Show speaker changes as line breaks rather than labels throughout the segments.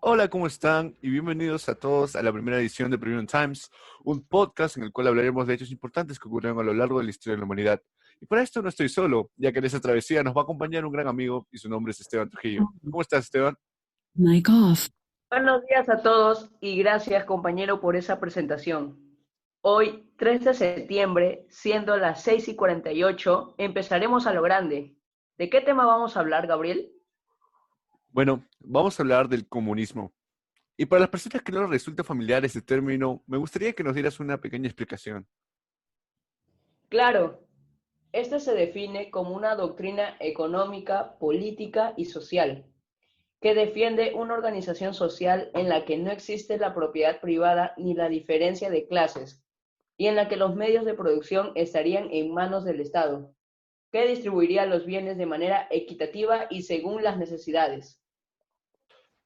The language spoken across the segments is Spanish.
Hola, ¿cómo están? Y bienvenidos a todos a la primera edición de Premium Times, un podcast en el cual hablaremos de hechos importantes que ocurrieron a lo largo de la historia de la humanidad. Y para esto no estoy solo, ya que en esta travesía nos va a acompañar un gran amigo y su nombre es Esteban Trujillo. ¿Cómo estás, Esteban?
Mic off.
Buenos días a todos y gracias compañero por esa presentación. Hoy, 3 de septiembre, siendo las 6:48, empezaremos a lo grande. ¿De qué tema vamos a hablar, Gabriel?
Bueno, vamos a hablar del comunismo. Y para las personas que no les resulta familiar este término, me gustaría que nos dieras una pequeña explicación.
Claro, este se define como una doctrina económica, política y social que defiende una organización social en la que no existe la propiedad privada ni la diferencia de clases, y en la que los medios de producción estarían en manos del Estado, que distribuiría los bienes de manera equitativa y según las necesidades.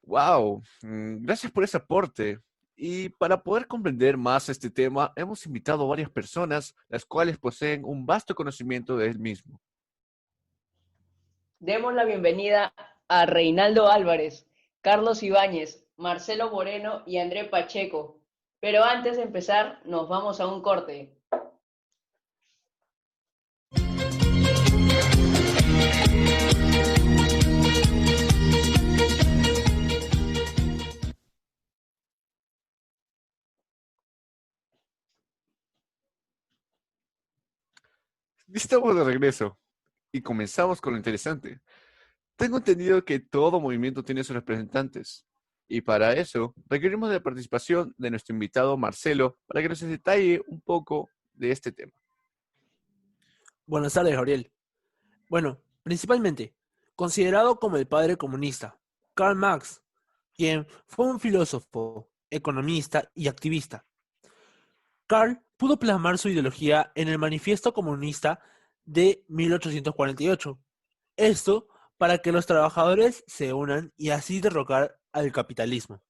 ¡Wow! Gracias por ese aporte. Y para poder comprender más este tema, hemos invitado a varias personas, las cuales poseen un vasto conocimiento de él mismo.
Demos la bienvenida a Reinaldo Álvarez, Carlos Ibáñez, Marcelo Moreno y André Pacheco. Pero antes de empezar, nos vamos a un corte.
Estamos de regreso y comenzamos con lo interesante. Tengo entendido que todo movimiento tiene sus representantes. Y para eso requerimos de la participación de nuestro invitado Marcelo para que nos detalle un poco de este tema.
Buenas tardes, Gabriel. Bueno, principalmente, considerado como el padre comunista, Karl Marx, quien fue un filósofo, economista y activista. Karl pudo plasmar su ideología en el Manifiesto Comunista de 1848. Esto para que los trabajadores se unan y así derrocar al capitalismo.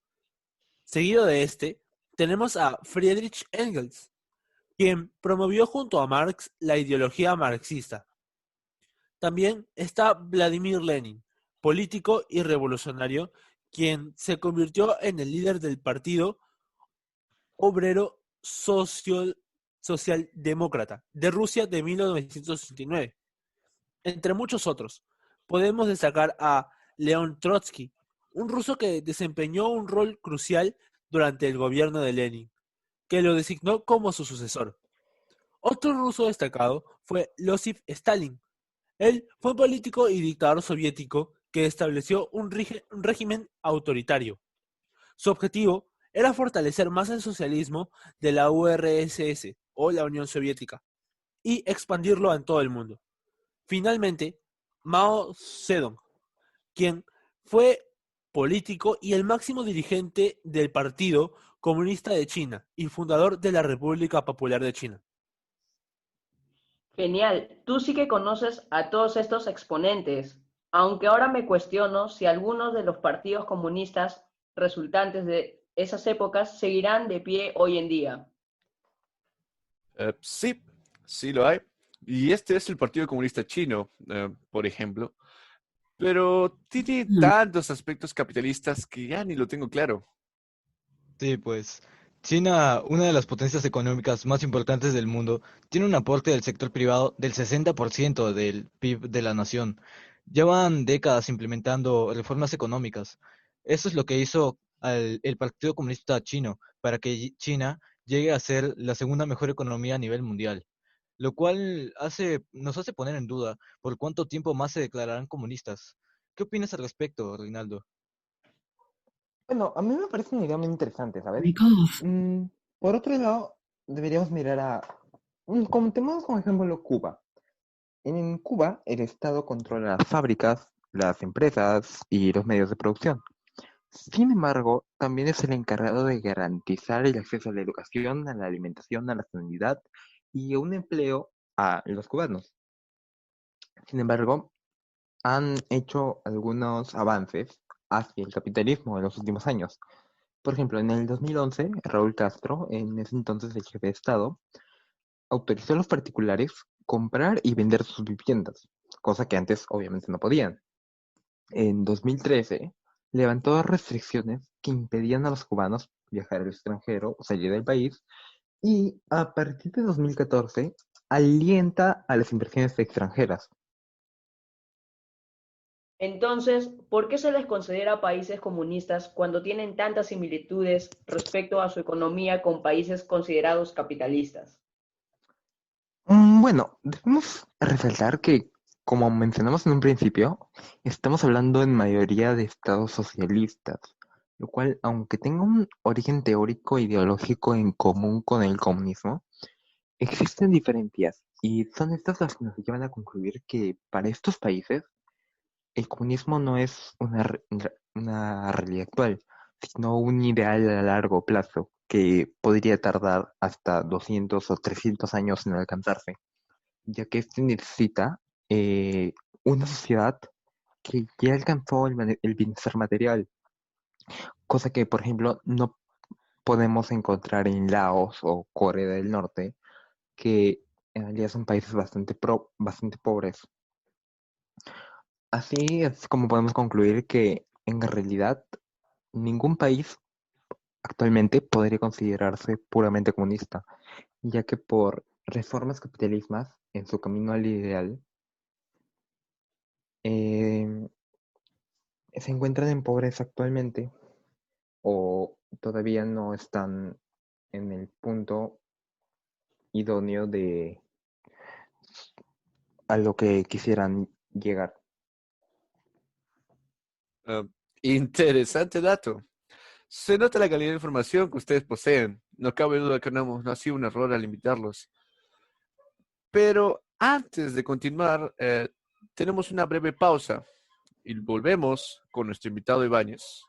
Seguido de este, tenemos a Friedrich Engels, quien promovió junto a Marx la ideología marxista. También está Vladimir Lenin, político y revolucionario, quien se convirtió en el líder del Partido Obrero Socialdemócrata de Rusia de 1969. Entre muchos otros, podemos destacar a León Trotsky, un ruso que desempeñó un rol crucial durante el gobierno de Lenin, que lo designó como su sucesor. Otro ruso destacado fue Losif Stalin. Él fue un político y dictador soviético que estableció un régimen autoritario. Su objetivo era fortalecer más el socialismo de la URSS o la Unión Soviética y expandirlo en todo el mundo. Finalmente, Mao Zedong, quien fue político y el máximo dirigente del Partido Comunista de China y fundador de la República Popular de China.
Genial, tú sí que conoces a todos estos exponentes, aunque ahora me cuestiono si algunos de los partidos comunistas resultantes de esas épocas seguirán de pie hoy en día.
Sí, sí lo hay. Y este es el Partido Comunista Chino, por ejemplo. Pero tiene tantos aspectos capitalistas que ya ni lo tengo claro.
Sí, pues China, una de las potencias económicas más importantes del mundo, tiene un aporte del sector privado del 60% del PIB de la nación. Llevan décadas implementando reformas económicas. Eso es lo que hizo el Partido Comunista Chino para que China llegue a ser la segunda mejor economía a nivel mundial, lo cual nos hace poner en duda por cuánto tiempo más se declararán comunistas. ¿Qué opinas al respecto, Reinaldo?
Bueno, a mí me parece una idea muy interesante, ¿sabes?
Mic off.
Por otro lado, deberíamos mirar como tenemos como ejemplo Cuba. En Cuba, el Estado controla las fábricas, las empresas y los medios de producción. Sin embargo, también es el encargado de garantizar el acceso a la educación, a la alimentación, a la sanidad y a un empleo a los cubanos. Sin embargo, han hecho algunos avances hacia el capitalismo en los últimos años. Por ejemplo, en el 2011, Raúl Castro, en ese entonces el jefe de Estado, autorizó a los particulares comprar y vender sus viviendas, cosa que antes obviamente no podían. En 2013, levantó restricciones que impedían a los cubanos viajar al extranjero o salir del país y a partir de 2014 alienta a las inversiones extranjeras.
Entonces, ¿por qué se les considera países comunistas cuando tienen tantas similitudes respecto a su economía con países considerados capitalistas?
Bueno, debemos resaltar que, como mencionamos en un principio, estamos hablando en mayoría de estados socialistas, lo cual, aunque tenga un origen teórico e ideológico en común con el comunismo, existen diferencias y son estas las que nos llevan a concluir que para estos países el comunismo no es una realidad actual, sino un ideal a largo plazo que podría tardar hasta 200 o 300 años en alcanzarse, ya que este necesita una sociedad que ya alcanzó el bienestar material, cosa que, por ejemplo, no podemos encontrar en Laos o Corea del Norte, que en realidad son países bastante pobres. Así es como podemos concluir que en realidad ningún país actualmente podría considerarse puramente comunista, ya que por reformas capitalistas en su camino al ideal, eh, se encuentran en pobreza actualmente o todavía no están en el punto idóneo de a lo que quisieran llegar.
Ah, interesante dato. Se nota la calidad de información que ustedes poseen. No cabe duda que no ha sido un error al invitarlos. Pero antes de continuar, tenemos una breve pausa y volvemos con nuestro invitado Ibáñez.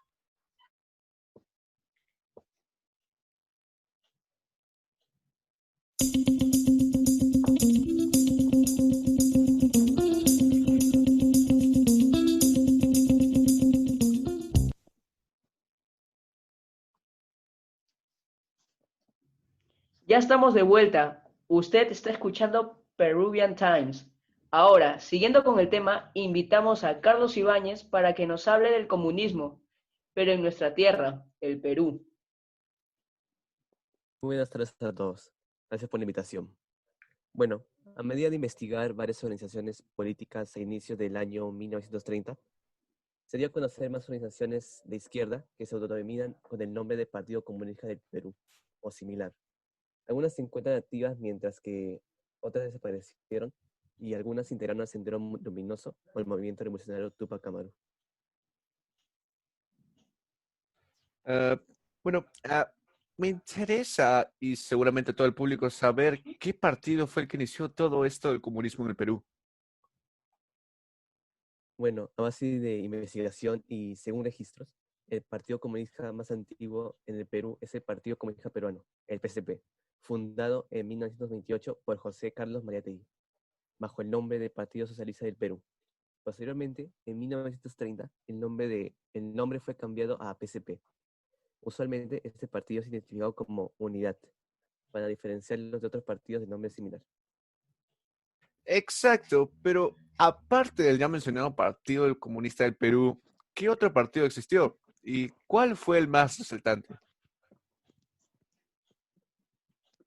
Ya estamos de vuelta. Usted está escuchando Peruvian Times. Ahora, siguiendo con el tema, invitamos a Carlos Ibáñez para que nos hable del comunismo, pero en nuestra tierra, el Perú.
Muy buenas tardes a todos. Gracias por la invitación. Bueno, a medida de investigar varias organizaciones políticas a inicios del año 1930, se dio a conocer más organizaciones de izquierda que se autodenominan con el nombre de Partido Comunista del Perú, o similar. Algunas se encuentran activas mientras que otras desaparecieron y algunas se integraron al Sendero Luminoso o el Movimiento Revolucionario Tupac Amaru.
Ah, bueno, me interesa y seguramente todo el público saber qué partido fue el que inició todo esto del comunismo en el Perú.
Bueno, a base de investigación y según registros, el partido comunista más antiguo en el Perú es el Partido Comunista Peruano, el PCP, fundado en 1928 por José Carlos Mariátegui, bajo el nombre de Partido Socialista del Perú. Posteriormente, en 1930, el nombre fue cambiado a PCP. Usualmente, este partido es identificado como Unidad, para diferenciarlos de otros partidos de nombre similar.
Exacto, pero aparte del ya mencionado Partido del Comunista del Perú, ¿qué otro partido existió? ¿Y cuál fue el más resaltante?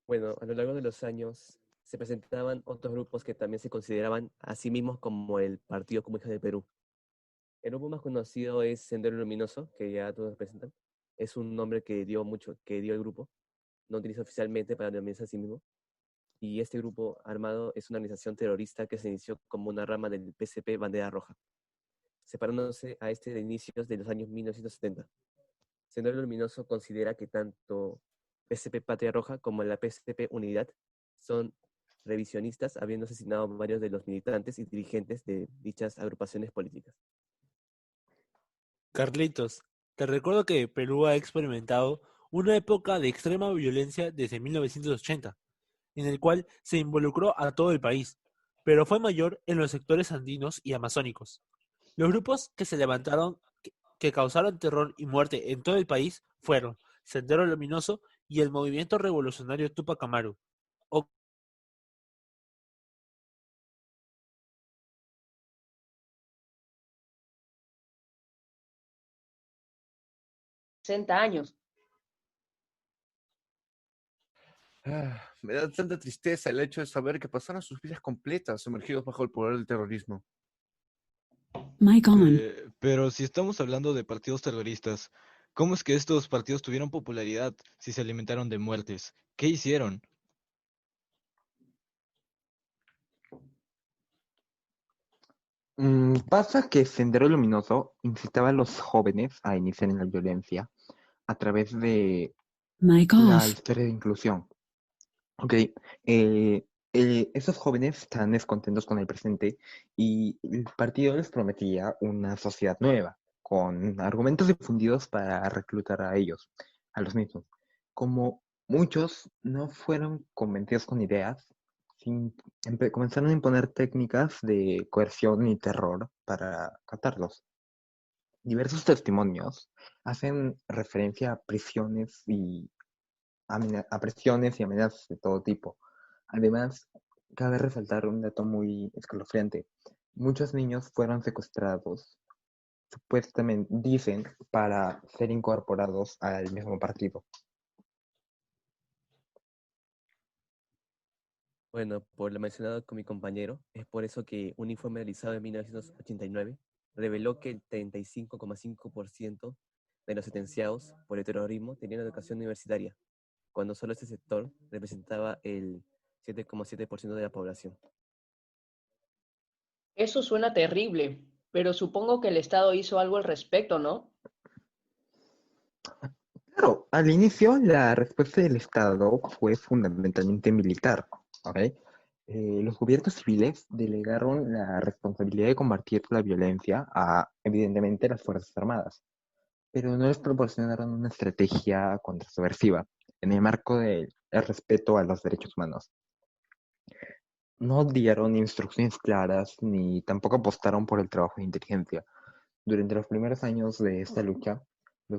Bueno, a lo largo de los años se presentaban otros grupos que también se consideraban a sí mismos como el Partido Comunista del Perú. El grupo más conocido es Sendero Luminoso, que ya todos presentan. Es un nombre que dio el grupo. No utiliza oficialmente para denominarse a sí mismo. Y este grupo armado es una organización terrorista que se inició como una rama del PCP Bandera Roja, separándose a este de inicios de los años 1970. Sendero Luminoso considera que tanto PCP Patria Roja como la PCP Unidad son revisionistas, habiendo asesinado a varios de los militantes y dirigentes de dichas agrupaciones políticas.
Carlitos, te recuerdo que Perú ha experimentado una época de extrema violencia desde 1980, en el cual se involucró a todo el país, pero fue mayor en los sectores andinos y amazónicos. Los grupos que se levantaron, que causaron terror y muerte en todo el país fueron Sendero Luminoso y el Movimiento Revolucionario Tupac Amaru, o
60 años.
Me da tanta tristeza el hecho de saber que pasaron sus vidas completas sumergidos bajo el poder del terrorismo.
Mic on.
Pero si estamos hablando de partidos terroristas, ¿cómo es que estos partidos tuvieron popularidad si se alimentaron de muertes? ¿Qué hicieron?
Pasa que Sendero Luminoso incitaba a los jóvenes a iniciar en la violencia a través de
Mic
la
off.
historia de inclusión. Ok, esos jóvenes están descontentos con el presente y el partido les prometía una sociedad nueva, con argumentos difundidos para reclutar a ellos, a los mismos. Como muchos no fueron convencidos con ideas, comenzaron a imponer técnicas de coerción y terror para captarlos. Diversos testimonios hacen referencia a prisiones y a presiones y amenazas de todo tipo. Además, cabe resaltar un dato muy escalofriante. Muchos niños fueron secuestrados, supuestamente, dicen, para ser incorporados al mismo partido.
Bueno, por lo mencionado con mi compañero, es por eso que un informe realizado en 1989 reveló que el 35,5% de los sentenciados por el terrorismo tenían educación universitaria, cuando solo este sector representaba el 7,7% de la población.
Eso suena terrible, pero supongo que el Estado hizo algo al respecto, ¿no?
Claro, al inicio la respuesta del Estado fue fundamentalmente militar, ¿ok? Los gobiernos civiles delegaron la responsabilidad de combatir la violencia a, evidentemente, las Fuerzas Armadas, pero no les proporcionaron una estrategia contrasubversiva en el marco del respeto a los derechos humanos. No dieron instrucciones claras ni tampoco apostaron por el trabajo de inteligencia. Durante los primeros años de esta lucha, de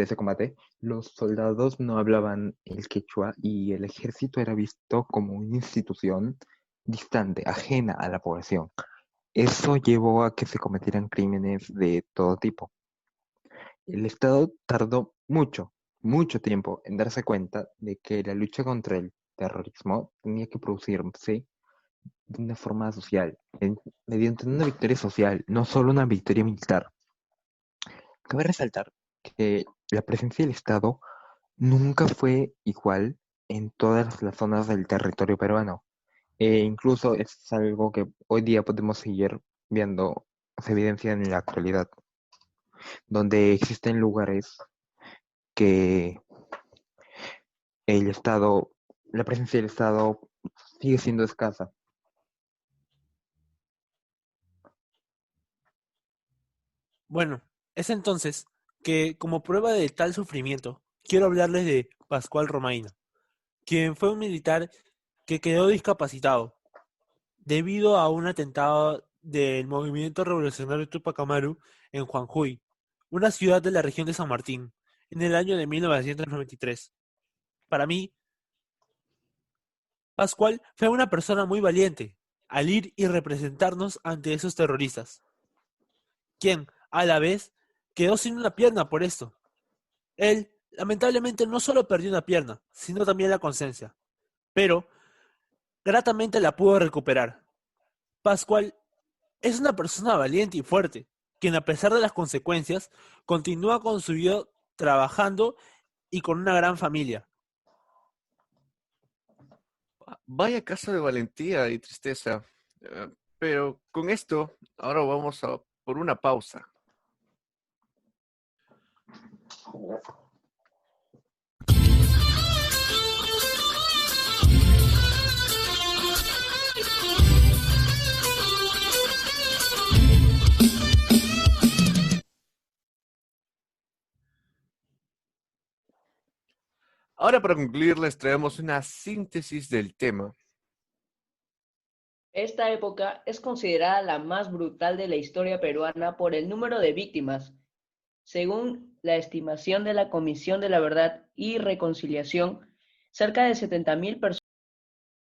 ese combate, los soldados no hablaban el quechua y el ejército era visto como una institución distante, ajena a la población. Eso llevó a que se cometieran crímenes de todo tipo. El Estado tardó mucho tiempo en darse cuenta de que la lucha contra el terrorismo tenía que producirse de una forma social, mediante una victoria social, no solo una victoria militar. Cabe resaltar que la presencia del Estado nunca fue igual en todas las zonas del territorio peruano. Incluso es algo que hoy día podemos seguir viendo, se evidencia en la actualidad, donde existen lugares que la presencia del Estado sigue siendo escasa.
Bueno, es entonces que, como prueba de tal sufrimiento, quiero hablarles de Pascual Romaina, quien fue un militar que quedó discapacitado debido a un atentado del movimiento revolucionario Tupac Amaru en Jujuy, una ciudad de la región de San Martín, en el año de 1993. Para mí, Pascual fue una persona muy valiente al ir y representarnos ante esos terroristas, quien, a la vez, quedó sin una pierna por esto. Él, lamentablemente, no solo perdió una pierna, sino también la conciencia, pero gratamente la pudo recuperar. Pascual es una persona valiente y fuerte, quien a pesar de las consecuencias, continúa con su vida trabajando y con una gran familia.
Vaya caso de valentía y tristeza. Pero con esto, ahora vamos a por una pausa. Ahora para concluir les traemos una síntesis del tema.
Esta época es considerada la más brutal de la historia peruana por el número de víctimas. Según la estimación de la Comisión de la Verdad y Reconciliación, cerca de 70.000 personas